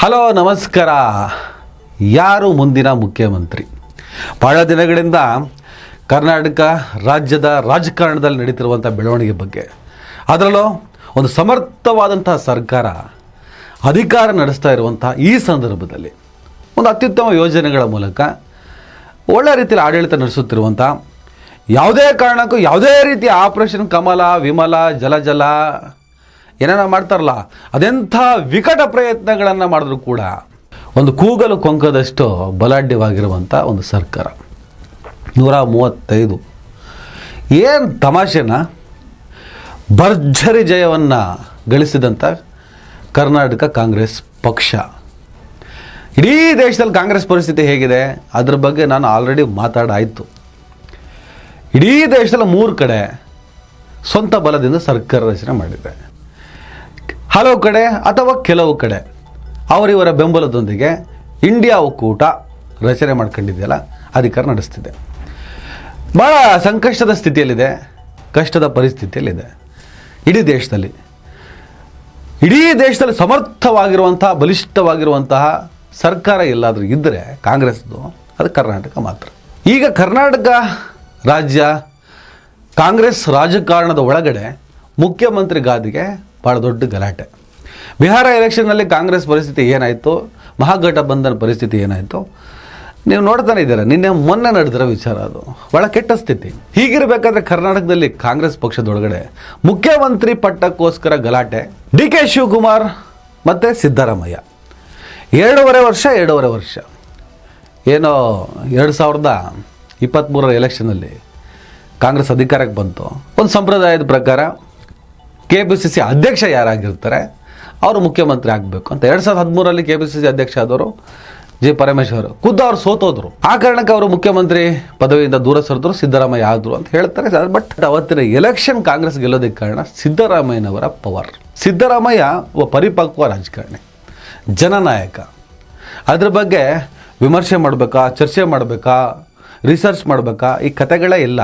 Hello ನಮಸ್ಕಾರ. ಯಾರು ಮುಂದಿನ ಮುಖ್ಯಮಂತ್ರಿ? ಬಹಳ ದಿನಗಳಿಂದ ಕರ್ನಾಟಕ ರಾಜ್ಯದ ರಾಜಕಾರಣದಲ್ಲಿ ನಡೀತಿರುವಂಥ ಬೆಳವಣಿಗೆ ಬಗ್ಗೆ, ಅದರಲ್ಲೂ ಒಂದು ಸಮರ್ಥವಾದಂಥ ಸರ್ಕಾರ ಅಧಿಕಾರ ನಡೆಸ್ತಾ ಇರುವಂಥ ಈ ಸಂದರ್ಭದಲ್ಲಿ ಒಂದು ಅತ್ಯುತ್ತಮ ಯೋಜನೆಗಳ ಮೂಲಕ ಒಳ್ಳೆಯ ರೀತಿಯಲ್ಲಿ ಆಡಳಿತ ನಡೆಸುತ್ತಿರುವಂಥ, ಯಾವುದೇ ಕಾರಣಕ್ಕೂ ಯಾವುದೇ ರೀತಿಯ ಆಪರೇಷನ್ ಕಮಲ ವಿಮಲ ಜಲ ಏನೇನೋ ಮಾಡ್ತಾರಲ್ಲ, ಅದೆಂಥ ವಿಕಟ ಪ್ರಯತ್ನಗಳನ್ನು ಮಾಡಿದ್ರು ಕೂಡ ಒಂದು ಕೂಗಲು ಕೊಂಕದಷ್ಟು ಬಲಾಢ್ಯವಾಗಿರುವಂಥ ಒಂದು ಸರ್ಕಾರ. 135 ಏನು ತಮಾಷೆನ, ಭರ್ಜರಿ ಜಯವನ್ನು ಗಳಿಸಿದಂಥ ಕರ್ನಾಟಕ ಕಾಂಗ್ರೆಸ್ ಪಕ್ಷ. ಇಡೀ ದೇಶದಲ್ಲಿ ಕಾಂಗ್ರೆಸ್ ಪರಿಸ್ಥಿತಿ ಹೇಗಿದೆ ಅದ್ರ ಬಗ್ಗೆ ನಾನು ಆಲ್ರೆಡಿ ಮಾತಾಡಾಯಿತು. ಇಡೀ ದೇಶದಲ್ಲಿ 3 ಕಡೆ ಸ್ವಂತ ಬಲದಿಂದ ಸರ್ಕಾರ ರಚನೆ ಮಾಡಿದೆ. ಹಲವು ಕಡೆ ಅಥವಾ ಕೆಲವು ಕಡೆ ಅವರಿವರ ಬೆಂಬಲದೊಂದಿಗೆ ಇಂಡಿಯಾ ಒಕ್ಕೂಟ ರಚನೆ ಮಾಡ್ಕೊಂಡಿದೆಯಲ್ಲ, ಅಧಿಕಾರ ನಡೆಸ್ತಿದೆ. ಭಾಳ ಸಂಕಷ್ಟದ ಸ್ಥಿತಿಯಲ್ಲಿದೆ, ಕಷ್ಟದ ಪರಿಸ್ಥಿತಿಯಲ್ಲಿದೆ. ಇಡೀ ದೇಶದಲ್ಲಿ ಸಮರ್ಥವಾಗಿರುವಂತಹ ಬಲಿಷ್ಠವಾಗಿರುವಂತಹ ಸರ್ಕಾರ ಎಲ್ಲಾದರೂ ಇದ್ದರೆ ಕಾಂಗ್ರೆಸ್ದು, ಅದು ಕರ್ನಾಟಕ ಮಾತ್ರ. ಈಗ ಕರ್ನಾಟಕ ರಾಜ್ಯ ಕಾಂಗ್ರೆಸ್ ರಾಜಕಾರಣದ ಒಳಗಡೆ ಮುಖ್ಯಮಂತ್ರಿ ಗಾದಿಗೆ ಭಾಳ ದೊಡ್ಡ ಗಲಾಟೆ. ಬಿಹಾರ ಎಲೆಕ್ಷನ್ನಲ್ಲಿ ಕಾಂಗ್ರೆಸ್ ಪರಿಸ್ಥಿತಿ ಏನಾಯಿತು, ಮಹಾಗಠಬಂಧನ್ ಪರಿಸ್ಥಿತಿ ಏನಾಯಿತು ನೀವು ನೋಡ್ತಾನೆ ಇದ್ದೀರಾ. ಮೊನ್ನೆ ನಡೆದಿರೋ ವಿಚಾರ, ಅದು ಭಾಳ ಕೆಟ್ಟ ಸ್ಥಿತಿ. ಹೀಗಿರಬೇಕಾದ್ರೆ ಕರ್ನಾಟಕದಲ್ಲಿ ಕಾಂಗ್ರೆಸ್ ಪಕ್ಷದೊಳಗಡೆ ಮುಖ್ಯಮಂತ್ರಿ ಪಟ್ಟಕ್ಕೋಸ್ಕರ ಗಲಾಟೆ. DK ಶಿವಕುಮಾರ್ ಮತ್ತು ಸಿದ್ದರಾಮಯ್ಯ 2.5 ವರ್ಷ ಏನೋ 2023 ಎಲೆಕ್ಷನಲ್ಲಿ ಕಾಂಗ್ರೆಸ್ ಅಧಿಕಾರಕ್ಕೆ ಬಂತು. ಒಂದು ಸಂಪ್ರದಾಯದ ಪ್ರಕಾರ KPCC ಅಧ್ಯಕ್ಷ ಯಾರಾಗಿರ್ತಾರೆ ಅವರು ಮುಖ್ಯಮಂತ್ರಿ ಆಗಬೇಕು ಅಂತ 2013 KPCC ಅಧ್ಯಕ್ಷ ಆದವರು ಜಿ ಪರಮೇಶ್ವರ್ ಖುದ್ದು ಅವರು ಸೋತೋದ್ರು. ಆ ಕಾರಣಕ್ಕೆ ಅವರು ಮುಖ್ಯಮಂತ್ರಿ ಪದವಿಯಿಂದ ದೂರ ಸರಿದ್ರು, ಸಿದ್ದರಾಮಯ್ಯ ಆದರು ಅಂತ ಹೇಳ್ತಾರೆ. ಬಟ್ ಅವತ್ತಿನ ಎಲೆಕ್ಷನ್ ಕಾಂಗ್ರೆಸ್ ಗೆಲ್ಲೋದಕ್ಕೆ ಕಾರಣ ಸಿದ್ದರಾಮಯ್ಯನವರ ಪವರ್. ಸಿದ್ದರಾಮಯ್ಯ ಒಬ್ಬ ಪರಿಪಕ್ವ ರಾಜಕಾರಣಿ, ಜನನಾಯಕ. ಅದ್ರ ಬಗ್ಗೆ ವಿಮರ್ಶೆ ಮಾಡಬೇಕಾ, ಚರ್ಚೆ ಮಾಡಬೇಕಾ, ರಿಸರ್ಚ್ ಮಾಡಬೇಕಾ, ಈ ಕಥೆಗಳೇ ಇಲ್ಲ.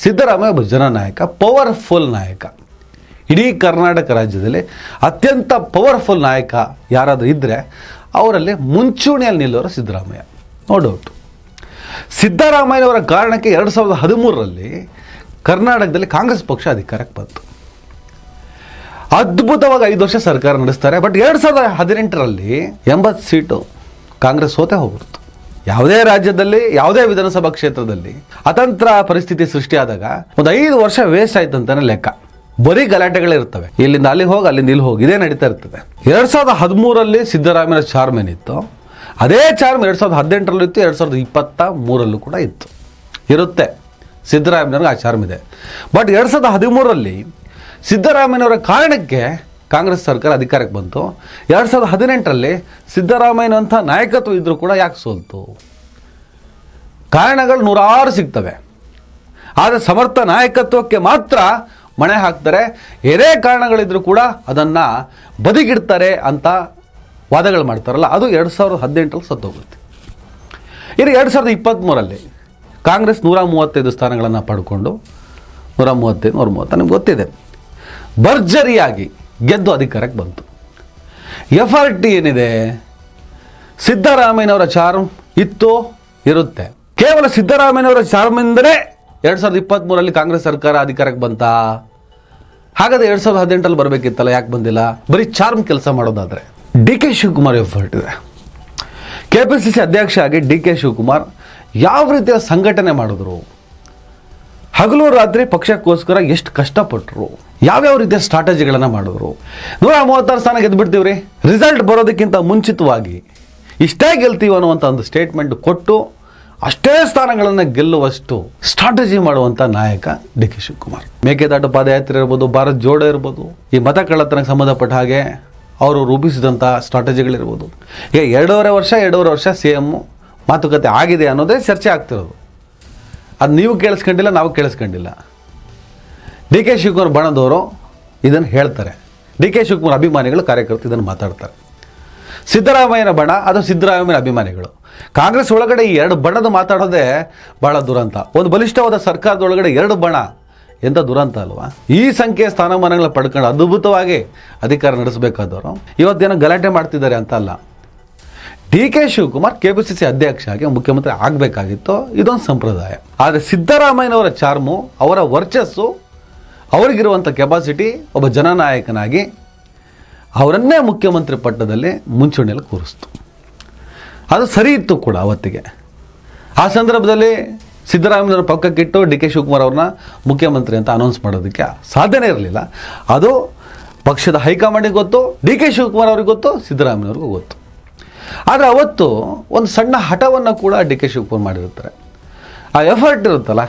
ಸಿದ್ದರಾಮಯ್ಯ ಒಬ್ಬ ಜನನಾಯಕ, ಪವರ್ಫುಲ್ ನಾಯಕ. ಇಡೀ ಕರ್ನಾಟಕ ರಾಜ್ಯದಲ್ಲಿ ಅತ್ಯಂತ ಪವರ್ಫುಲ್ ನಾಯಕ ಯಾರಾದರೂ ಇದ್ದರೆ ಅವರಲ್ಲಿ ಮುಂಚೂಣಿಯಲ್ಲಿ ನಿಲ್ಲೋರು ಸಿದ್ದರಾಮಯ್ಯ, ನೋ ಡೌಟು. ಸಿದ್ದರಾಮಯ್ಯನವರ ಕಾರಣಕ್ಕೆ 2013 ಕರ್ನಾಟಕದಲ್ಲಿ ಕಾಂಗ್ರೆಸ್ ಪಕ್ಷ ಅಧಿಕಾರಕ್ಕೆ ಬಂತು. ಅದ್ಭುತವಾಗಿ 5 ವರ್ಷ ಸರ್ಕಾರ ನಡೆಸ್ತಾರೆ. ಬಟ್ 2018 80 ಸೀಟು ಕಾಂಗ್ರೆಸ್ ಸೋತೆ ಹೋಗ್ಬಿಡ್ತು. ಯಾವುದೇ ರಾಜ್ಯದಲ್ಲಿ ಯಾವುದೇ ವಿಧಾನಸಭಾ ಕ್ಷೇತ್ರದಲ್ಲಿ ಅತಂತ್ರ ಪರಿಸ್ಥಿತಿ ಸೃಷ್ಟಿಯಾದಾಗ ಒಂದು 5 ವರ್ಷ ವೇಸ್ಟ್ ಆಯ್ತು ಅಂತಾನೆ ಲೆಕ್ಕ. ಬರೀ ಗಲಾಟೆಗಳೇ ಇರ್ತವೆ, ಇಲ್ಲಿಂದ ಅಲ್ಲಿಗೆ ಹೋಗಿ ಅಲ್ಲಿಂದ ಇಲ್ಲಿ ಹೋಗಿ, ಇದೇ ನಡೀತಾ ಇರ್ತದೆ. 2013 ಸಿದ್ದರಾಮಯ್ಯ ಚಾರ್ಮ್ ಏನಿತ್ತು, ಅದೇ ಚಾರ್ಮ್ 2018 ಇತ್ತು, 2023 ಕೂಡ ಇರುತ್ತೆ. ಸಿದ್ದರಾಮಯ್ಯವ್ರಿಗೆ ಆ ಚಾರ್ಮ್ ಇದೆ. ಬಟ್ 2013 ಸಿದ್ದರಾಮಯ್ಯನವರ ಕಾರಣಕ್ಕೆ ಕಾಂಗ್ರೆಸ್ ಸರ್ಕಾರ ಅಧಿಕಾರಕ್ಕೆ ಬಂತು. 2018 ಸಿದ್ದರಾಮಯ್ಯನಂಥ ನಾಯಕತ್ವ ಇದ್ದರೂ ಕೂಡ ಯಾಕೆ ಸೋಲ್ತು? ಕಾರಣಗಳು 106 ಸಿಗ್ತವೆ. ಆದರೆ ಸಮರ್ಥ ನಾಯಕತ್ವಕ್ಕೆ ಮಾತ್ರ ಮಣೆ ಹಾಕ್ತಾರೆ. ಏನೇ ಕಾರಣಗಳಿದ್ರೂ ಕೂಡ ಅದನ್ನು ಬದಿಗಿಡ್ತಾರೆ ಅಂತ ವಾದಗಳು ಮಾಡ್ತಾರಲ್ಲ, ಅದು 2018 ಸತ್ತೋಗುತ್ತೆ. ಇನ್ನು 2023 ಕಾಂಗ್ರೆಸ್ 135 ಸ್ಥಾನಗಳನ್ನು ಪಡ್ಕೊಂಡು 135 130 ನಿಮ್ಗೆ ಗೊತ್ತಿದೆ, ಭರ್ಜರಿಯಾಗಿ ಗೆದ್ದು ಅಧಿಕಾರಕ್ಕೆ ಬಂತು. ಎಫರ್ಟ್ ಏನಿದೆ, ಸಿದ್ದರಾಮಯ್ಯನವರ ಚಾರ್ಮ್ ಇತ್ತು, ಇರುತ್ತೆ. ಕೇವಲ ಸಿದ್ದರಾಮಯ್ಯನವರ ಚಾರ್ಮಿಂದಲೇ 2023 ಕಾಂಗ್ರೆಸ್ ಸರ್ಕಾರ ಅಧಿಕಾರಕ್ಕೆ ಬಂತಾ? ಹಾಗಾದ್ರೆ 2018 ಬರಬೇಕಿತ್ತಲ್ಲ, ಯಾಕೆ ಬಂದಿಲ್ಲ? ಬರೀ ಚಾರ್ಮ್ ಕೆಲಸ ಮಾಡೋದಾದರೆ DK ಶಿವಕುಮಾರ್ ಎಫರ್ಟ್ ಇದೆ. KPCC ಅಧ್ಯಕ್ಷ ಆಗಿ DK ಶಿವಕುಮಾರ್ ಯಾವ ರೀತಿಯ ಸಂಘಟನೆ ಮಾಡಿದ್ರು, ಹಗಲು ರಾತ್ರಿ ಪಕ್ಷಕ್ಕೋಸ್ಕರ ಎಷ್ಟು ಕಷ್ಟಪಟ್ಟರು, ಯಾವ್ಯಾವ ರೀತಿಯ ಸ್ಟ್ರಾಟಜಿಗಳನ್ನು ಮಾಡಿದ್ರು. 136 ಸ್ಥಾನ ಗೆದ್ದುಬಿಡ್ತೀವ್ರಿ, ರಿಸಲ್ಟ್ ಬರೋದಕ್ಕಿಂತ ಮುಂಚಿತವಾಗಿ ಇಷ್ಟೇ ಗೆಲ್ತೀವಿ ಅನ್ನುವಂಥ ಒಂದು ಸ್ಟೇಟ್ಮೆಂಟ್ ಕೊಟ್ಟು ಅಷ್ಟೇ ಸ್ಥಾನಗಳನ್ನು ಗೆಲ್ಲುವಷ್ಟು ಸ್ಟ್ರಾಟಜಿ ಮಾಡುವಂಥ ನಾಯಕ DK ಶಿವಕುಮಾರ್. ಮೇಕೆದಾಟು ಪಾದಯಾತ್ರೆ ಇರ್ಬೋದು, ಭಾರತ್ ಜೋಡೋ ಇರ್ಬೋದು, ಈ ಮತ ಕಳ್ಳತನಕ್ಕೆ ಸಂಬಂಧಪಟ್ಟ ಹಾಗೆ ಅವರು ರೂಪಿಸಿದಂಥ ಸ್ಟ್ರಾಟಜಿಗಳಿರ್ಬೋದು. ಈಗ 2.5 ವರ್ಷ CM ಮಾತುಕತೆ ಆಗಿದೆ ಅನ್ನೋದೇ ಚರ್ಚೆ ಆಗ್ತಿರೋದು. ಅದು ನೀವು ಕೇಳಿಸ್ಕೊಂಡಿಲ್ಲ, ನಾವು ಕೇಳಿಸ್ಕೊಂಡಿಲ್ಲ. DK ಶಿವಕುಮಾರ್ ಬಣದವರು ಇದನ್ನು ಹೇಳ್ತಾರೆ, DK ಶಿವಕುಮಾರ್ ಅಭಿಮಾನಿಗಳು, ಕಾರ್ಯಕರ್ತರು ಇದನ್ನು ಮಾತಾಡ್ತಾರೆ. ಸಿದ್ದರಾಮಯ್ಯನ ಬಣ, ಅದು ಸಿದ್ದರಾಮಯ್ಯನ ಅಭಿಮಾನಿಗಳು. ಕಾಂಗ್ರೆಸ್ ಒಳಗಡೆ ಈ 2 ಬಣದ ಮಾತಾಡೋದೇ ಭಾಳ ದುರಂತ. ಒಂದು ಬಲಿಷ್ಠವಾದ ಸರ್ಕಾರದೊಳಗಡೆ 2 ಬಣ ಎಂಥ ದುರಂತ ಅಲ್ವಾ? ಈ ಸಂಖ್ಯೆಯ ಸ್ಥಾನಮಾನಗಳ ಪಡ್ಕೊಂಡು ಅದ್ಭುತವಾಗಿ ಅಧಿಕಾರ ನಡೆಸಬೇಕಾದವರು ಇವತ್ತೇನೋ ಗಲಾಟೆ ಮಾಡ್ತಿದ್ದಾರೆ ಅಂತ ಅಲ್ಲ. DK ಶಿವಕುಮಾರ್ KPCC ಅಧ್ಯಕ್ಷ ಆಗಿ ಮುಖ್ಯಮಂತ್ರಿ ಆಗಬೇಕಾಗಿತ್ತು, ಇದೊಂದು ಸಂಪ್ರದಾಯ. ಆದರೆ ಸಿದ್ದರಾಮಯ್ಯನವರ ಚಾರ್ಮು, ಅವರ ವರ್ಚಸ್ಸು, ಅವರಿಗಿರುವಂಥ ಕೆಪಾಸಿಟಿ ಒಬ್ಬ ಜನನಾಯಕನಾಗಿ ಅವರನ್ನೇ ಮುಖ್ಯಮಂತ್ರಿ ಪಟ್ಟದಲ್ಲಿ ಮುಂಚೂಣಿಯಲ್ಲಿ ಕೂರಿಸ್ತು. ಅದು ಸರಿ ಇತ್ತು ಕೂಡ ಅವತ್ತಿಗೆ. ಆ ಸಂದರ್ಭದಲ್ಲಿ ಸಿದ್ದರಾಮಯ್ಯನವರ ಪಕ್ಕಕ್ಕಿಟ್ಟು DK ಶಿವಕುಮಾರ್ ಅವ್ರನ್ನ ಮುಖ್ಯಮಂತ್ರಿ ಅಂತ ಅನೌನ್ಸ್ ಮಾಡೋದಕ್ಕೆ ಸಾಧ್ಯನೇ ಇರಲಿಲ್ಲ. ಅದು ಪಕ್ಷದ ಹೈಕಮಾಂಡಿಗೆ ಗೊತ್ತು, DK ಶಿವಕುಮಾರ್ ಅವ್ರಿಗೆ ಗೊತ್ತು, ಸಿದ್ದರಾಮಯ್ಯವ್ರಿಗೂ ಗೊತ್ತು. ಆದರೆ ಅವತ್ತು ಒಂದು ಸಣ್ಣ ಹಠವನ್ನು ಕೂಡ DK ಶಿವಕುಮಾರ್ ಮಾಡಿರ್ತಾರೆ. ಆ ಎಫರ್ಟ್ ಇರುತ್ತಲ್ಲ,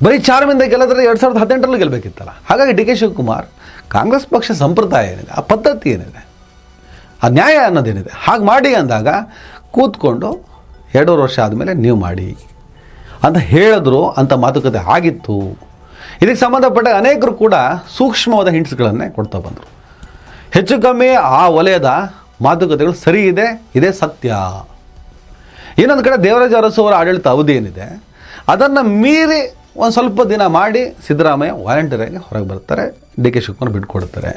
ಬರೀ ಚಾರ್ಮಿಂದ ಗೆಲ್ಲದ್ರೆ 2018 ಗೆಲ್ಲಬೇಕಿತ್ತಲ್ಲ. ಹಾಗಾಗಿ DK ಶಿವಕುಮಾರ್ ಕಾಂಗ್ರೆಸ್ ಪಕ್ಷ ಸಂಪ್ರದಾಯ ಏನಿದೆ, ಆ ಪದ್ಧತಿ ಏನಿದೆ, ಆ ನ್ಯಾಯ ಅನ್ನೋದೇನಿದೆ, ಹಾಗೆ ಮಾಡಿ ಅಂದಾಗ ಕೂತ್ಕೊಂಡು 2 ವರ್ಷ ಆದಮೇಲೆ ನೀವು ಮಾಡಿ ಅಂತ ಹೇಳಿದ್ರು. ಅಂಥ ಮಾತುಕತೆ ಆಗಿತ್ತು. ಇದಕ್ಕೆ ಸಂಬಂಧಪಟ್ಟ ಅನೇಕರು ಕೂಡ ಸೂಕ್ಷ್ಮವಾದ ಹಿಂಟ್ಸ್ಗಳನ್ನೇ ಕೊಡ್ತಾ ಬಂದರು. ಹೆಚ್ಚು ಕಮ್ಮಿ ಆ ವಲಯದ ಮಾತುಕತೆಗಳು ಸರಿ ಇದೆ, ಇದೇ ಸತ್ಯ. ಇನ್ನೊಂದು ಕಡೆ ದೇವರಾಜ ಅರಸು ಅವರ ಆಡಳಿತ ಅವಧಿ ಏನಿದೆ ಅದನ್ನು ಮೀರಿ ಒಂದು ಸ್ವಲ್ಪ ದಿನ ಮಾಡಿ ಸಿದ್ದರಾಮಯ್ಯ ವಾಲಂಟಿಯರಾಗಿ ಹೊರಗೆ ಬರ್ತಾರೆ, DK ಶಿವಕುಮಾರ್ ಬಿಟ್ಕೊಡ್ತಾರೆ.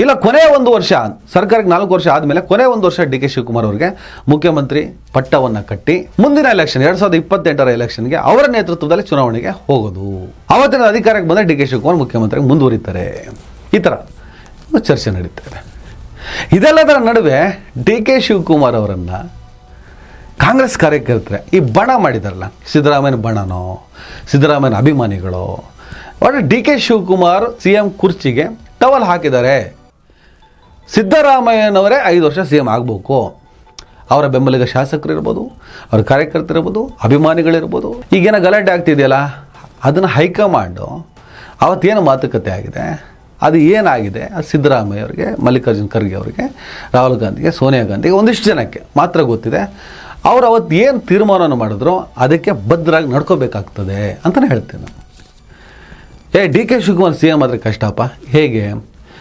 ಇಲ್ಲ ಕೊನೆಯ 1 ವರ್ಷ, ಸರ್ಕಾರಕ್ಕೆ 4 ವರ್ಷ ಆದಮೇಲೆ ಕೊನೆಯ 1 ವರ್ಷ DK ಶಿವಕುಮಾರ್ ಅವರಿಗೆ ಮುಖ್ಯಮಂತ್ರಿ ಪಟ್ಟವನ್ನು ಕಟ್ಟಿ ಮುಂದಿನ ಎಲೆಕ್ಷನ್ 2028ರ ಎಲೆಕ್ಷನ್ಗೆ ಅವರ ನೇತೃತ್ವದಲ್ಲಿ ಚುನಾವಣೆಗೆ ಹೋಗೋದು. ಅವತ್ತಿನ ಅಧಿಕಾರಕ್ಕೆ ಬಂದರೆ DK ಶಿವಕುಮಾರ್ ಮುಖ್ಯಮಂತ್ರಿಗೆ ಮುಂದುವರಿತಾರೆ. ಈ ಥರ ಚರ್ಚೆ ನಡೀತಾರೆ. ಇದೆಲ್ಲದರ ನಡುವೆ DK ಶಿವಕುಮಾರ್ ಅವರನ್ನು ಕಾಂಗ್ರೆಸ್ ಕಾರ್ಯಕರ್ತರೆ ಈ ಬಣ ಮಾಡಿದಾರಲ್ಲ, ಸಿದ್ದರಾಮಯ್ಯನ ಬಣನೋ ಸಿದ್ದರಾಮಯ್ಯನ ಅಭಿಮಾನಿಗಳು, ಒಳ್ಳೆ DK ಶಿವಕುಮಾರ್ CM ಕುರ್ಚಿಗೆ ಟವಲ್ ಹಾಕಿದ್ದಾರೆ. ಸಿದ್ದರಾಮಯ್ಯನವರೇ 5 ವರ್ಷ CM ಆಗಬೇಕು. ಅವರ ಬೆಂಬಲಿಗ ಶಾಸಕರು ಇರ್ಬೋದು, ಅವರ ಕಾರ್ಯಕರ್ತರಿರ್ಬೋದು, ಅಭಿಮಾನಿಗಳಿರ್ಬೋದು. ಈಗೇನೋ ಗಲಾಟೆ ಆಗ್ತಿದೆಯಲ್ಲ, ಅದನ್ನು ಹೈಕಮಾಂಡು ಅವತ್ತೇನು ಮಾತುಕತೆ ಆಗಿದೆ, ಅದು ಏನಾಗಿದೆ, ಅದು ಸಿದ್ದರಾಮಯ್ಯ ಅವರಿಗೆ, ಮಲ್ಲಿಕಾರ್ಜುನ್ ಖರ್ಗೆ ಅವರಿಗೆ, ರಾಹುಲ್ ಗಾಂಧಿಗೆ, ಸೋನಿಯಾ ಗಾಂಧಿಗೆ, ಒಂದಿಷ್ಟು ಜನಕ್ಕೆ ಮಾತ್ರ ಗೊತ್ತಿದೆ. ಅವರು ಅವತ್ತು ಏನು ತೀರ್ಮಾನವನ್ನು ಮಾಡಿದ್ರು ಅದಕ್ಕೆ ಬದ್ಧರಾಗಿ ನಡ್ಕೋಬೇಕಾಗ್ತದೆ ಅಂತಲೇ ಹೇಳ್ತೇನೆ ನಾನು. DK ಶಿವಕುಮಾರ್ CM ಆದರೆ ಕಷ್ಟಪ್ಪ. ಹೇಗೆ?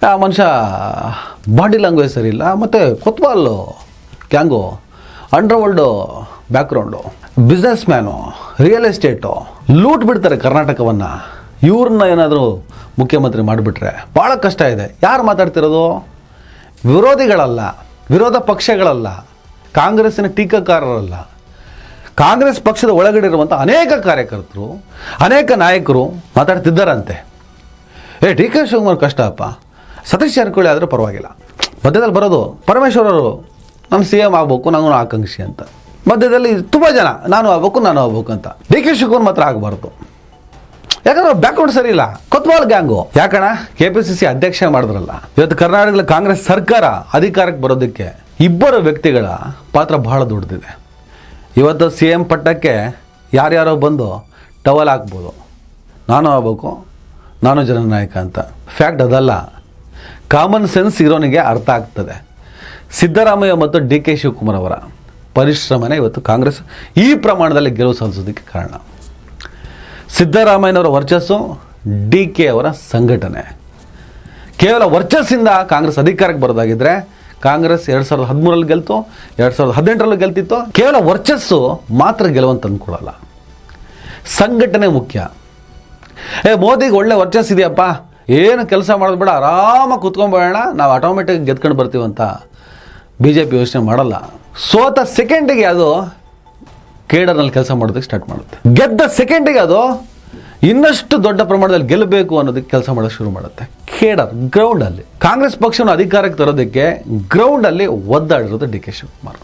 ಆ ಮನುಷ್ಯ ಬಾಡಿ ಲ್ಯಾಂಗ್ವೇಜ್ ಸರಿ ಇಲ್ಲ, ಮತ್ತು ಕೊತ್ವಾಲು gang, underworld background, businessman, real estate loot ಬಿಡ್ತಾರೆ ಕರ್ನಾಟಕವನ್ನು. ಇವ್ರನ್ನ ಏನಾದರೂ ಮುಖ್ಯಮಂತ್ರಿ ಮಾಡಿಬಿಟ್ರೆ ಭಾಳ ಕಷ್ಟ ಇದೆ. ಯಾರು ಮಾತಾಡ್ತಿರೋದು? ವಿರೋಧಿಗಳಲ್ಲ, ವಿರೋಧ ಪಕ್ಷಗಳಲ್ಲ, ಕಾಂಗ್ರೆಸ್ಸಿನ ಟೀಕಾಕಾರರಲ್ಲ, ಕಾಂಗ್ರೆಸ್ ಪಕ್ಷದ ಒಳಗಡೆ ಇರುವಂಥ ಅನೇಕ ಕಾರ್ಯಕರ್ತರು, ಅನೇಕ ನಾಯಕರು ಮಾತಾಡ್ತಿದ್ದಾರಂತೆ. DK ಶಿವಕುಮಾರ್ ಕಷ್ಟಪ್ಪ. ಸತೀಶ್ ಜಾರಕಿಹೊಳಿ ಆದರೆ ಪರವಾಗಿಲ್ಲ, ಮಧ್ಯದಲ್ಲಿ ಬರೋದು ಪರಮೇಶ್ವರರು ನಾನು CM ಆಗಬೇಕು, ನಾನು ಆಕಾಂಕ್ಷಿ ಅಂತ. ಮಧ್ಯದಲ್ಲಿ ತುಂಬ ಜನ ನಾನು ಆಗ್ಬೇಕು ಅಂತ. DK ಶಿವಕುಮಾರ್ ಮಾತ್ರ ಆಗಬಾರ್ದು. ಯಾಕಂದ್ರೆ ಬ್ಯಾಕ್ಗ್ರೌಂಡ್ ಸರಿ ಇಲ್ಲ. ಕೊತ್ವಾಲ್ ಗ್ಯಾಂಗು ಯಾಕಣ KPCC ಅಧ್ಯಕ್ಷ ಮಾಡಿದ್ರಲ್ಲ. ಇವತ್ತು ಕರ್ನಾಟಕದಲ್ಲಿ ಕಾಂಗ್ರೆಸ್ ಸರ್ಕಾರ ಅಧಿಕಾರಕ್ಕೆ ಬರೋದಕ್ಕೆ ಇಬ್ಬರು ವ್ಯಕ್ತಿಗಳ ಪಾತ್ರ ಬಹಳ ದೊಡ್ಡದಿದೆ. ಇವತ್ತು CM ಪಟ್ಟಕ್ಕೆ ಯಾರ್ಯಾರೋ ಬಂದು ಟವಲ್ ಹಾಕ್ಬೋದು, ನಾನು ಆಗ್ಬೇಕು, ನಾನು ಜನನಾಯಕ ಅಂತ. ಫ್ಯಾಕ್ಟ್ ಅದಲ್ಲ. ಕಾಮನ್ ಸೆನ್ಸ್ ಇರೋನಿಗೆ ಅರ್ಥ ಆಗ್ತದೆ. ಸಿದ್ದರಾಮಯ್ಯ ಮತ್ತು DK ಶಿವಕುಮಾರ್ ಅವರ ಪರಿಶ್ರಮನೇ ಇವತ್ತು ಕಾಂಗ್ರೆಸ್ ಈ ಪ್ರಮಾಣದಲ್ಲಿ ಗೆಲುವು ಸಾಧಿಸೋದಕ್ಕೆ ಕಾರಣ. ಸಿದ್ದರಾಮಯ್ಯನವರ ವರ್ಚಸ್ಸು, DK ಅವರ ಸಂಘಟನೆ. ಕೇವಲ ವರ್ಚಸ್ಸಿಂದ ಕಾಂಗ್ರೆಸ್ ಅಧಿಕಾರಕ್ಕೆ ಬರೋದಾಗಿದ್ದರೆ ಕಾಂಗ್ರೆಸ್ 2013 ಗೆಲ್ತು, 2018 ಗೆಲ್ತಿತ್ತು. ಕೇವಲ ವರ್ಚಸ್ಸು ಮಾತ್ರ ಗೆಲುವಂತ ಅಂದ್ಕೊಳ್ಳಲ್ಲ, ಸಂಘಟನೆ ಮುಖ್ಯ. ಮೋದಿಗೆ ಒಳ್ಳೆ ವರ್ಚಸ್ ಇದೆಯಪ್ಪ, ಏನು ಕೆಲಸ ಮಾಡೋದು ಬೇಡ, ಆರಾಮಾಗಿ ಕುತ್ಕೊಂಡ್ಬೇಡ, ನಾವು ಆಟೋಮೆಟಿಕ್ ಗೆದ್ಕೊಂಡು ಬರ್ತೀವಂತ BJP ಯೋಚನೆ ಮಾಡಲ್ಲ. ಸೋತ ಸೆಕೆಂಡಿಗೆ ಅದು ಕೇಡರ್ನಲ್ಲಿ ಕೆಲಸ ಮಾಡೋದಕ್ಕೆ ಸ್ಟಾರ್ಟ್ ಮಾಡುತ್ತೆ. ಗೆದ್ದ ಸೆಕೆಂಡಿಗೆ ಅದು ಇನ್ನಷ್ಟು ದೊಡ್ಡ ಪ್ರಮಾಣದಲ್ಲಿ ಗೆಲ್ಲಬೇಕು ಅನ್ನೋದಕ್ಕೆ ಕೆಲಸ ಮಾಡೋಕ್ಕೆ ಶುರು ಮಾಡುತ್ತೆ. ಕೇಡರ್ ಗ್ರೌಂಡಲ್ಲಿ ಕಾಂಗ್ರೆಸ್ ಪಕ್ಷವನ್ನು ಅಧಿಕಾರಕ್ಕೆ ತರೋದಕ್ಕೆ ಗ್ರೌಂಡಲ್ಲಿ ಒದ್ದಾಡಿರೋದು DK ಶಿವಕುಮಾರ್,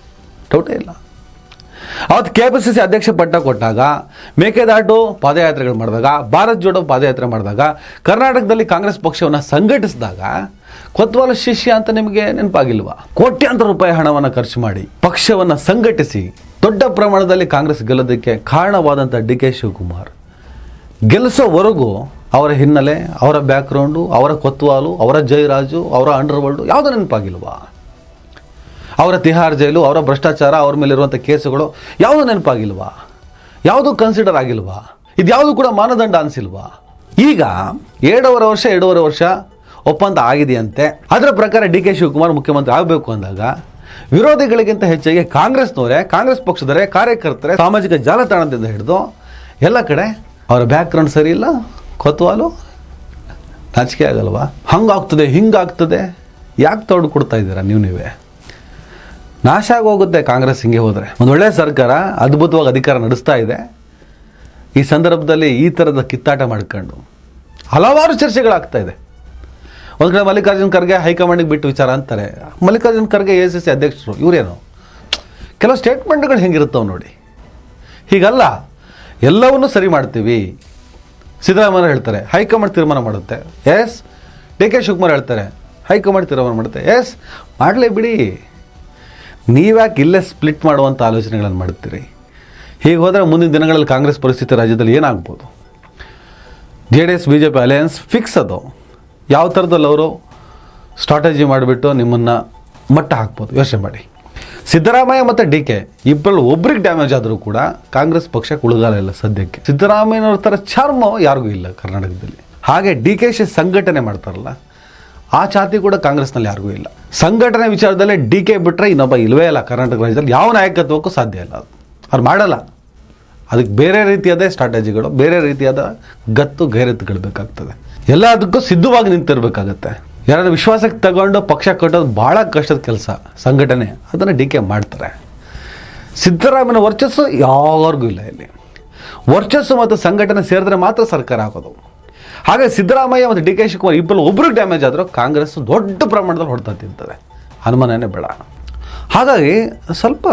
ಡೌಟೇ ಇಲ್ಲ. ಅವತ್ತು KPCC ಅಧ್ಯಕ್ಷ ಪಟ್ಟ ಕೊಟ್ಟಾಗ, ಮೇಕೆದಾಟು ಪಾದಯಾತ್ರೆಗಳು ಮಾಡಿದಾಗ, ಭಾರತ್ ಜೋಡೋ ಪಾದಯಾತ್ರೆ ಮಾಡಿದಾಗ, ಕರ್ನಾಟಕದಲ್ಲಿ ಕಾಂಗ್ರೆಸ್ ಪಕ್ಷವನ್ನು ಸಂಘಟಿಸಿದಾಗ ಕೊತ್ವಾಲ್ ಶಿಷ್ಯ ಅಂತ ನಿಮಗೆ ನೆನಪಾಗಿಲ್ವಾ? ಕೋಟ್ಯಾಂತರ ರೂಪಾಯಿ ಹಣವನ್ನು ಖರ್ಚು ಮಾಡಿ ಪಕ್ಷವನ್ನು ಸಂಘಟಿಸಿ ದೊಡ್ಡ ಪ್ರಮಾಣದಲ್ಲಿ ಕಾಂಗ್ರೆಸ್ ಗೆಲ್ಲೋದಕ್ಕೆ ಕಾರಣವಾದಂಥ DK ಶಿವಕುಮಾರ್ ಗೆಲ್ಲಿಸೋವರೆಗೂ ಅವರ ಹಿನ್ನೆಲೆ, ಅವರ ಬ್ಯಾಕ್ಗ್ರೌಂಡು, ಅವರ ಕೊತ್ವಾಲು, ಅವರ ಜಯರಾಜು, ಅವರ ಅಂಡರ್ವರ್ಲ್ಡು ಯಾವುದೂ ನೆನಪಾಗಿಲ್ವಾ? ಅವರ ತಿಹಾರ್ ಜೈಲು, ಅವರ ಭ್ರಷ್ಟಾಚಾರ, ಅವ್ರ ಮೇಲಿರುವಂಥ ಕೇಸುಗಳು ಯಾವುದೂ ನೆನಪಾಗಿಲ್ವಾ? ಯಾವುದೂ ಕನ್ಸಿಡರ್ ಆಗಿಲ್ವಾ? ಇದು ಯಾವುದು ಕೂಡ ಮಾನದಂಡ ಅನಿಸಿಲ್ವಾ? ಈಗ 2.5 ವರ್ಷ ಒಪ್ಪಂದ ಆಗಿದೆಯಂತೆ. ಅದರ ಪ್ರಕಾರ DK ಶಿವಕುಮಾರ್ ಮುಖ್ಯಮಂತ್ರಿ ಆಗಬೇಕು ಅಂದಾಗ ವಿರೋಧಿಗಳಿಗಿಂತ ಹೆಚ್ಚಾಗಿ ಕಾಂಗ್ರೆಸ್ನವರೇ, ಕಾಂಗ್ರೆಸ್ ಪಕ್ಷದವರೇ, ಕಾರ್ಯಕರ್ತರೇ ಸಾಮಾಜಿಕ ಜಾಲತಾಣದಿಂದ ಹಿಡಿದು ಎಲ್ಲ ಕಡೆ ಅವರ ಬ್ಯಾಕ್ಗ್ರೌಂಡ್ ಸರಿ ಇಲ್ಲ, ಕೊತ್ವಾಲು ನಾಚಿಕೆ ಆಗಲ್ವಾ? ಹಂಗಾಗ್ತದೆ ಹಿಂಗಾಗ್ತದೆ ಯಾಕೆ ತೊಗೊಂಡು ಕೊಡ್ತಾ ಇದ್ದೀರಾ ನೀವೇ? ನಾಶ ಆಗೋಗುತ್ತೆ ಕಾಂಗ್ರೆಸ್ ಹಿಂಗೆ ಹೋದರೆ. ಒಂದು ಒಳ್ಳೆಯ ಸರ್ಕಾರ ಅದ್ಭುತವಾಗಿ ಅಧಿಕಾರ ನಡೆಸ್ತಾ ಇದೆ. ಈ ಸಂದರ್ಭದಲ್ಲಿ ಈ ಥರದ ಕಿತ್ತಾಟ ಮಾಡ್ಕೊಂಡು ಹಲವಾರು ಚರ್ಚೆಗಳಾಗ್ತಾ ಇದೆ. ಒಂದು ಕಡೆ ಮಲ್ಲಿಕಾರ್ಜುನ್ ಖರ್ಗೆ ಹೈಕಮಾಂಡಿಗೆ ಬಿಟ್ಟು ವಿಚಾರ ಅಂತಾರೆ. ಮಲ್ಲಿಕಾರ್ಜುನ್ ಖರ್ಗೆ ACC ಅಧ್ಯಕ್ಷರು, ಇವರೇನು ಕೆಲವು ಸ್ಟೇಟ್ಮೆಂಟ್ಗಳು ಹೆಂಗಿರುತ್ತವೆ ನೋಡಿ. ಹೀಗಲ್ಲ, ಎಲ್ಲವನ್ನೂ ಸರಿ ಮಾಡ್ತೀವಿ. ಸಿದ್ದರಾಮಯ್ಯ ಹೇಳ್ತಾರೆ ಹೈಕಮಾಂಡ್ ತೀರ್ಮಾನ ಮಾಡುತ್ತೆ. ಎಸ್. DK ಶಿವಕುಮಾರ್ ಹೇಳ್ತಾರೆ ಹೈಕಮಾಂಡ್ ತೀರ್ಮಾನ ಮಾಡುತ್ತೆ. ಎಸ್, ಮಾಡಲೇ ಬಿಡಿ. ನೀವ್ಯಾಕೆ ಇಲ್ಲೇ ಸ್ಪ್ಲಿಟ್ ಮಾಡುವಂಥ ಆಲೋಚನೆಗಳನ್ನು ಮಾಡ್ತೀರಿ? ಹೀಗೆ ಹೋದರೆ ಮುಂದಿನ ದಿನಗಳಲ್ಲಿ ಕಾಂಗ್ರೆಸ್ ಪರಿಸ್ಥಿತಿ ರಾಜ್ಯದಲ್ಲಿ ಏನಾಗ್ಬೋದು? JDS BJP ಅಲಯನ್ಸ್ ಫಿಕ್ಸ್ ಅದು. ಯಾವ ಥರದಲ್ಲಿ ಅವರು ಸ್ಟ್ರಾಟಜಿ ಮಾಡಿಬಿಟ್ಟು ನಿಮ್ಮನ್ನು ಮಟ್ಟ ಹಾಕ್ಬೋದು ಯೋಚನೆ ಮಾಡಿ. ಸಿದ್ದರಾಮಯ್ಯ ಮತ್ತು DK ಇಬ್ಬರಲ್ಲಿ ಒಬ್ರಿಗೆ ಡ್ಯಾಮೇಜ್ ಆದರೂ ಕೂಡ ಕಾಂಗ್ರೆಸ್ ಪಕ್ಷಕ್ಕೆ ಉಳುಗಾಲ ಇಲ್ಲ ಸದ್ಯಕ್ಕೆ. ಸಿದ್ದರಾಮಯ್ಯನವ್ರ ಥರ ಚಾರ್ಮ ಯಾರಿಗೂ ಇಲ್ಲ ಕರ್ನಾಟಕದಲ್ಲಿ. ಹಾಗೆ DKಶಿ ಸಂಘಟನೆ ಮಾಡ್ತಾರಲ್ಲ, ಆ ಛಾತಿ ಕೂಡ ಕಾಂಗ್ರೆಸ್ನಲ್ಲಿ ಯಾರಿಗೂ ಇಲ್ಲ. ಸಂಘಟನೆ ವಿಚಾರದಲ್ಲಿ DK ಬಿಟ್ಟರೆ ಇನ್ನೊಬ್ಬ ಇಲ್ಲವೇ ಇಲ್ಲ ಕರ್ನಾಟಕ ರಾಜ್ಯದಲ್ಲಿ. ಯಾವ ನಾಯಕತ್ವಕ್ಕೂ ಸಾಧ್ಯ ಇಲ್ಲ. ಅವ್ರು ಮಾಡಲ್ಲ. ಅದಕ್ಕೆ ಬೇರೆ ರೀತಿಯಾದ ಸ್ಟ್ರಾಟಜಿಗಳು, ಬೇರೆ ರೀತಿಯಾದ ಗತ್ತು ಗೈರತ್ತುಗಳು ಬೇಕಾಗ್ತದೆ. ಎಲ್ಲದಕ್ಕೂ ಸಿದ್ಧವಾಗಿ ನಿಂತಿರಬೇಕಾಗತ್ತೆ. ಯಾರಾದ್ರೂ ವಿಶ್ವಾಸಕ್ಕೆ ತಗೊಂಡು ಪಕ್ಷ ಕಟ್ಟೋದು ಭಾಳ ಕಷ್ಟದ ಕೆಲಸ. ಸಂಘಟನೆ ಅದನ್ನು DK ಮಾಡ್ತಾರೆ. ಸಿದ್ದರಾಮಯ್ಯನ ವರ್ಚಸ್ಸು ಯಾರಿಗೂ ಇಲ್ಲ ಇಲ್ಲಿ. ವರ್ಚಸ್ಸು ಮತ್ತು ಸಂಘಟನೆ ಸೇರಿದ್ರೆ ಮಾತ್ರ ಸರ್ಕಾರ ಆಗೋದು. ಹಾಗೆ ಸಿದ್ದರಾಮಯ್ಯ ಮತ್ತು DK ಶಿವಕುಮಾರ್ ಇಬ್ಬರು ಒಬ್ರಿಗೆ ಡ್ಯಾಮೇಜ್ ಆದರೂ ಕಾಂಗ್ರೆಸ್ ದೊಡ್ಡ ಪ್ರಮಾಣದಲ್ಲಿ ಹೊಡೆತ ತಿಂತದೆ, ಅನುಮಾನನೇ ಬೇಡ. ಹಾಗಾಗಿ ಸ್ವಲ್ಪ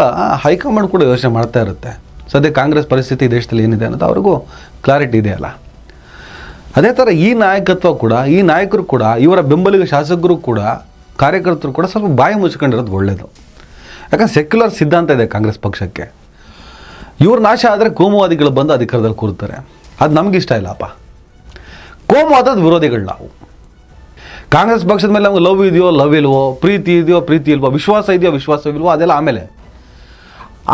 ಹೈಕಮಾಂಡ್ ಕೂಡ ಯೋಚನೆ ಮಾಡ್ತಾ ಇರುತ್ತೆ. ಸದ್ಯ ಕಾಂಗ್ರೆಸ್ ಪರಿಸ್ಥಿತಿ ದೇಶದಲ್ಲಿ ಏನಿದೆ ಅನ್ನೋದು ಅವ್ರಿಗೂ ಕ್ಲಾರಿಟಿ ಇದೆಯಲ್ಲ. ಅದೇ ಥರ ಈ ನಾಯಕತ್ವ ಕೂಡ, ಈ ನಾಯಕರು ಕೂಡ, ಇವರ ಬೆಂಬಲಿಗ ಶಾಸಕರು ಕೂಡ, ಕಾರ್ಯಕರ್ತರು ಕೂಡ ಸ್ವಲ್ಪ ಬಾಯಿ ಮುಚ್ಕೊಂಡಿರೋದು ಒಳ್ಳೆಯದು. ಯಾಕಂದ್ರೆ ಸೆಕ್ಯುಲರ್ ಸಿದ್ಧಾಂತ ಇದೆ ಕಾಂಗ್ರೆಸ್ ಪಕ್ಷಕ್ಕೆ. ಇವ್ರ ನಾಶ ಆದರೆ ಕೋಮುವಾದಿಗಳು ಬಂದು ಅಧಿಕಾರದಲ್ಲಿ ಕೂರ್ತಾರೆ. ಅದು ನಮಗಿಷ್ಟ ಇಲ್ಲಪ್ಪ. ಕೋಮುವಾದದ ವಿರೋಧಿಗಳು ನಾವು. ಕಾಂಗ್ರೆಸ್ ಪಕ್ಷದ ಮೇಲೆ ನಮ್ಗೆ ಲವ್ ಇದೆಯೋ ಲವ್ ಇಲ್ವೋ, ಪ್ರೀತಿ ಇದೆಯೋ ಪ್ರೀತಿ ಇಲ್ವೋ, ವಿಶ್ವಾಸ ಇದೆಯೋ ವಿಶ್ವಾಸವಿಲ್ವೋ, ಅದೆಲ್ಲ ಆಮೇಲೆ.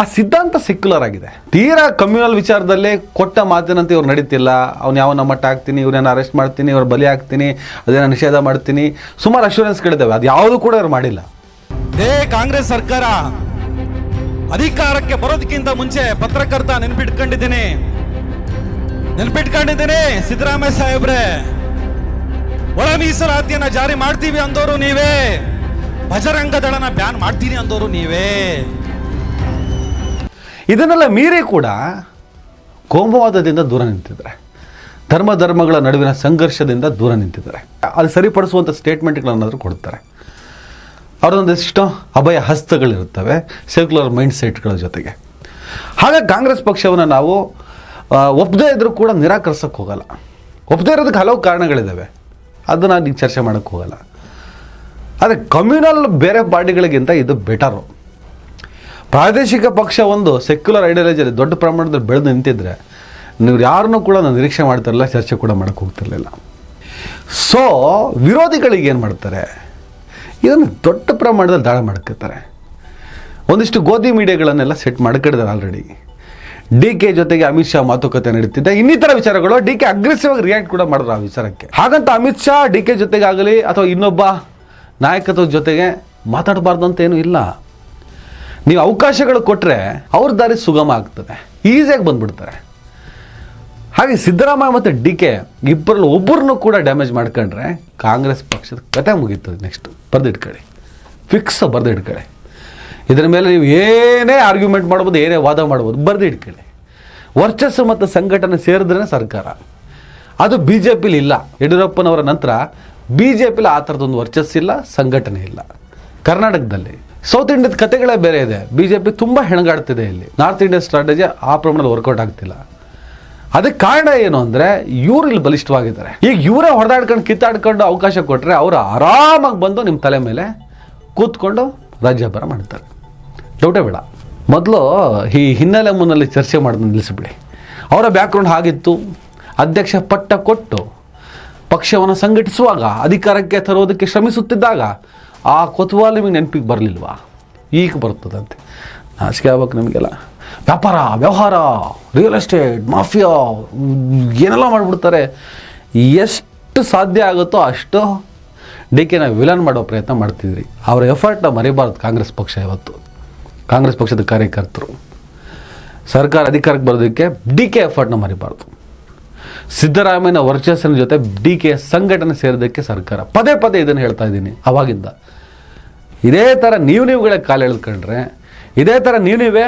ಆ ಸಿದ್ಧಾಂತ ಸೆಕ್ಯುಲರ್ ಆಗಿದೆ. ತೀರಾ ಕಮ್ಯುನಲ್ ವಿಚಾರದಲ್ಲೇ ಕೊಟ್ಟ ಮಾತಿನಂತೆ ಇವ್ರು ನಡೀತಿಲ್ಲ. ಅವ್ನು ಯಾವನ್ನ ಮಟ್ಟ ಹಾಕ್ತೀನಿ, ಇವ್ರನ್ನ ಅರೆಸ್ಟ್ ಮಾಡ್ತೀನಿ, ಇವ್ರ ಬಲಿ ಹಾಕ್ತೀನಿ, ಅದೇನ ನಿಷೇಧ ಮಾಡ್ತೀನಿ, ಸುಮಾರು ಅಶ್ಯೂರೆನ್ಸ್ಗಳಿದ್ದಾವೆ. ಅದು ಯಾವುದು ಕೂಡ ಇವ್ರು ಮಾಡಿಲ್ಲ. ಕಾಂಗ್ರೆಸ್ ಸರ್ಕಾರ ಅಧಿಕಾರಕ್ಕೆ ಬರೋದಕ್ಕಿಂತ ಮುಂಚೆ ಪತ್ರಕರ್ತ ನೆನಪಿಟ್ಕೊಂಡಿದ್ದೀನಿ ಸಿದ್ದರಾಮಯ್ಯ ಸಾಹೇಬ್ರೆ, ಒಳ ಮೀಸಲಾತಿಯನ್ನ ಜಾರಿ ಮಾಡ್ತೀವಿ ಅಂದವರು ನೀವೇ, ಬಜರಂಗ ದಳನ ಬ್ಯಾನ್ ಮಾಡ್ತೀನಿ ಅಂದವರು ನೀವೇ. ಇದನ್ನೆಲ್ಲ ಮೀರಿ ಕೂಡ ಕೋಮುವಾದದಿಂದ ದೂರ ನಿಂತಿದ್ದಾರೆ. ಧರ್ಮಗಳ ನಡುವಿನ ಸಂಘರ್ಷದಿಂದ ದೂರ ನಿಂತಿದ್ದಾರೆ. ಅದು ಸರಿಪಡಿಸುವಂಥ ಸ್ಟೇಟ್ಮೆಂಟ್ಗಳನ್ನಾದರೂ ಕೊಡ್ತಾರೆ. ಅವರೊಂದಿಷ್ಟು ಅಭಯ ಹಸ್ತಗಳಿರುತ್ತವೆ ಸೆಕ್ಯುಲರ್ ಮೈಂಡ್ ಸೆಟ್ಗಳ ಜೊತೆಗೆ. ಹಾಗಾಗಿ ಕಾಂಗ್ರೆಸ್ ಪಕ್ಷವನ್ನು ನಾವು ಒಪ್ಪದೇ ಇದ್ರೂ ಕೂಡ ನಿರಾಕರಿಸೋಕ್ಕೆ ಹೋಗಲ್ಲ. ಒಪ್ಪದೇ ಇರೋದಕ್ಕೆ ಹಲವು ಕಾರಣಗಳಿದ್ದಾವೆ, ಅದನ್ನು ನೀವು ಚರ್ಚೆ ಮಾಡೋಕ್ಕೆ ಹೋಗಲ್ಲ. ಆದರೆ ಕಮ್ಯುನಲ್ ಬೇರೆ ಪಾರ್ಟಿಗಳಿಗಿಂತ ಇದು ಬೆಟರು. ಪ್ರಾದೇಶಿಕ ಪಕ್ಷ ಒಂದು ಸೆಕ್ಯುಲರ್ ಐಡಿಯಾಲಜಿಯಲ್ಲಿ ದೊಡ್ಡ ಪ್ರಮಾಣದಲ್ಲಿ ಬೆಳೆದು ನಿಂತಿದ್ರೆ ನೀವು ಯಾರನ್ನೂ ಕೂಡ ನಾನು ನಿರೀಕ್ಷೆ ಮಾಡ್ತಿರಲಿಲ್ಲ, ಚರ್ಚೆ ಕೂಡ ಮಾಡೋಕ್ಕೆ ಹೋಗ್ತಿರಲಿಲ್ಲ. ಸೊ ವಿರೋಧಿಗಳಿಗೆ ಏನು ಮಾಡ್ತಾರೆ, ಇದನ್ನು ದೊಡ್ಡ ಪ್ರಮಾಣದಲ್ಲಿ ದಾಳಿ ಮಾಡ್ಕೊತಾರೆ. ಒಂದಿಷ್ಟು ಗೋಧಿ ಮೀಡಿಯಾಗಳನ್ನೆಲ್ಲ ಸೆಟ್ ಮಾಡ್ಕೊಂಡಿದ್ದಾರೆ ಆಲ್ರೆಡಿ. DK ಜೊತೆಗೆ ಅಮಿತ್ ಶಾ ಮಾತುಕತೆ ನಡೀತಿದ್ದೆ, ಇನ್ನಿತರ ವಿಚಾರಗಳು. DK ಅಗ್ರೆಸಿವ್ ಆಗಿ ರಿಯಾಕ್ಟ್ ಕೂಡ ಮಾಡಿದ್ರು ಆ ವಿಚಾರಕ್ಕೆ. ಹಾಗಂತ ಅಮಿತ್ ಶಾ DK ಜೊತೆಗೆ ಆಗಲಿ ಅಥವಾ ಇನ್ನೊಬ್ಬ ನಾಯಕತ್ವದ ಜೊತೆಗೆ ಮಾತಾಡಬಾರ್ದು ಅಂತ ಏನೂ ಇಲ್ಲ. ನೀವು ಅವಕಾಶಗಳು ಕೊಟ್ಟರೆ ಅವ್ರ ದಾರಿ ಸುಗಮ ಆಗ್ತದೆ, ಈಸಿಯಾಗಿ ಬಂದ್ಬಿಡ್ತಾರೆ. ಹಾಗೆ ಸಿದ್ದರಾಮಯ್ಯ ಮತ್ತು DK ಇಬ್ಬರಲ್ಲಿ ಒಬ್ಬರನ್ನು ಕೂಡ ಡ್ಯಾಮೇಜ್ ಮಾಡ್ಕೊಂಡ್ರೆ ಕಾಂಗ್ರೆಸ್ ಪಕ್ಷದ ಕತೆ ಮುಗೀತದೆ. Next ಬರೆದಿಟ್ಕೊಳ್ಳಿ, fix ಬರೆದಿಟ್ಕೊಳ್ಳಿ. ಇದರ ಮೇಲೆ ನೀವು ಏನೇ ಆರ್ಗ್ಯುಮೆಂಟ್ ಮಾಡ್ಬೋದು, ಏನೇ ವಾದ ಮಾಡ್ಬೋದು, ಬರೆದಿಟ್ಕೊಳ್ಳಿ. ವರ್ಚಸ್ಸು ಮತ್ತು ಸಂಘಟನೆ ಸೇರಿದ್ರೇ ಸರ್ಕಾರ. ಅದು BJPಲಿ ಇಲ್ಲ. ಯಡಿಯೂರಪ್ಪನವರ ನಂತರ BJPಲಿ ಆ ಥರದೊಂದು ವರ್ಚಸ್ಸಿಲ್ಲ, ಸಂಘಟನೆ ಇಲ್ಲ ಕರ್ನಾಟಕದಲ್ಲಿ. ಸೌತ್ ಇಂಡಿಯಾದ ಕತೆಗಳೇ ಬೇರೆ ಇದೆ. BJP ತುಂಬ ಹೆಣಗಾಡ್ತಿದೆ ಇಲ್ಲಿ. ನಾರ್ತ್ ಇಂಡಿಯಾ ಸ್ಟ್ರಾಟಜಿ ಆ ಪ್ರಮಾಣದಲ್ಲಿ ವರ್ಕೌಟ್ ಆಗ್ತಿಲ್ಲ. ಅದಕ್ಕೆ ಕಾರಣ ಏನು ಅಂದರೆ ಇವರು ಇಲ್ಲಿ ಬಲಿಷ್ಠವಾಗಿದ್ದಾರೆ. ಈಗ ಇವರೇ ಹೊಡೆದಾಡ್ಕೊಂಡು ಕಿತ್ತಾಡ್ಕೊಂಡು ಅವಕಾಶ ಕೊಟ್ಟರೆ ಅವರು ಆರಾಮಾಗಿ ಬಂದು ನಿಮ್ಮ ತಲೆ ಮೇಲೆ ಕೂತ್ಕೊಂಡು ರಾಜ್ಯಭಾರ ಮಾಡ್ತಾರೆ. ಡೌಟೇ ಬೇಡ. ಮೊದಲು ಈ ಹಿನ್ನೆಲೆ ಮುನ್ನೆಲೆ ಚರ್ಚೆ ಮಾಡೋದು ನಿಲ್ಲಿಸಿಬಿಡಿ. ಅವರ ಬ್ಯಾಕ್ಗ್ರೌಂಡ್ ಆಗಿತ್ತು. ಅಧ್ಯಕ್ಷ ಪಟ್ಟ ಕೊಟ್ಟು ಪಕ್ಷವನ್ನು ಸಂಘಟಿಸುವಾಗ, ಅಧಿಕಾರಕ್ಕೆ ತರೋದಕ್ಕೆ ಶ್ರಮಿಸುತ್ತಿದ್ದಾಗ ಆ ಕೊತ್ವಾಲ್ ನಿಮಗೆ ನೆನಪಿಗೆ ಬರಲಿಲ್ವಾ? ಈಗ ಬರ್ತದಂತೆ. ನಾಚಿಕೆ ಆಗ್ಬೇಕು ನಮಗೆಲ್ಲ. ವ್ಯಾಪಾರ, ವ್ಯವಹಾರ, ರಿಯಲ್ ಎಸ್ಟೇಟ್, ಮಾಫಿಯಾ ಏನೆಲ್ಲ ಮಾಡಿಬಿಡ್ತಾರೆ. ಎಷ್ಟು ಸಾಧ್ಯ ಆಗುತ್ತೋ ಅಷ್ಟು DKನ ವಿಲನ್ ಮಾಡೋ ಪ್ರಯತ್ನ ಮಾಡ್ತಿದ್ರಿ. ಅವರ ಎಫರ್ಟ್ನ ಮರಿಬಾರ್ದು ಕಾಂಗ್ರೆಸ್ ಪಕ್ಷ. ಇವತ್ತು ಕಾಂಗ್ರೆಸ್ ಪಕ್ಷದ ಕಾರ್ಯಕರ್ತರು ಸರ್ಕಾರ ಅಧಿಕಾರಕ್ಕೆ ಬರೋದಕ್ಕೆ DK ಎಫರ್ಟ್ನ ಮರಿಬಾರ್ದು. ಸಿದ್ದರಾಮಯ್ಯನ ವರ್ಚಸ್ಸಿನ ಜೊತೆ DK ಸಂಘಟನೆ ಸೇರಿದ್ದಕ್ಕೆ ಸರ್ಕಾರ. ಪದೇ ಪದೇ ಇದನ್ನು ಹೇಳ್ತಾ ಇದ್ದೀನಿ ಅವಾಗಿಂದ. ಇದೇ ಥರ ನೀವುಗಳೇ ಕಾಲು ಎಳ್ಕೊಂಡ್ರೆ, ಇದೇ ಥರ ನೀವೇ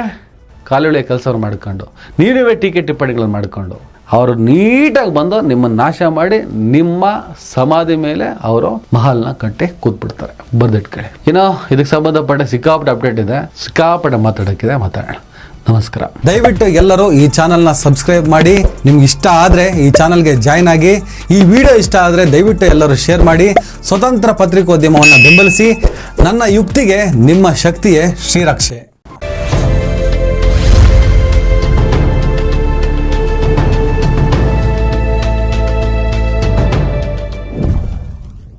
ಕಾಲುಳಿಯ ಕೆಲಸವನ್ನು ಮಾಡ್ಕೊಂಡು, ನೀವೇ ಟೀಕೆ ಟಿಪ್ಪಣಿಗಳನ್ನು ಮಾಡಿಕೊಂಡು ಅವರು ನೀಟಾಗಿ ಬಂದು ನಿಮ್ಮನ್ನು ನಾಶ ಮಾಡಿ ನಿಮ್ಮ ಸಮಾಧಿ ಮೇಲೆ ಅವರು ಮಹಲ್ನ ಕಟ್ಟಿ ಕೂತ್ಬಿಡ್ತಾರೆ. ಬರ್ದಿಟ್ಕೊಳ್ಳಿ. ಇನ್ನು ಇದಕ್ಕೆ ಸಂಬಂಧಪಟ್ಟ ಸಿಕ್ಕಾಪಟ್ಟೆ ಅಪ್ಡೇಟ್ ಇದೆ, ಸಿಕ್ಕಾಪಟ್ಟೆ ಮಾತಾಡೋಕ್ಕಿದೆ, ಮಾತಾಡೋಣ. ನಮಸ್ಕಾರ. ದಯವಿಟ್ಟು ಎಲ್ಲರೂ ಈ ಚಾನಲ್ನ ಸಬ್ಸ್ಕ್ರೈಬ್ ಮಾಡಿ. ನಿಮ್ಗೆ ಇಷ್ಟ ಆದರೆ ಈ ಚಾನಲ್ಗೆ ಜಾಯ್ನ್ ಆಗಿ. ಈ ವಿಡಿಯೋ ಇಷ್ಟ ಆದರೆ ದಯವಿಟ್ಟು ಎಲ್ಲರೂ ಶೇರ್ ಮಾಡಿ. ಸ್ವತಂತ್ರ ಪತ್ರಿಕೋದ್ಯಮವನ್ನು ಬೆಂಬಲಿಸಿ. ನನ್ನ ಯುಕ್ತಿಗೆ ನಿಮ್ಮ ಶಕ್ತಿಯೇ ಶ್ರೀರಕ್ಷೆ.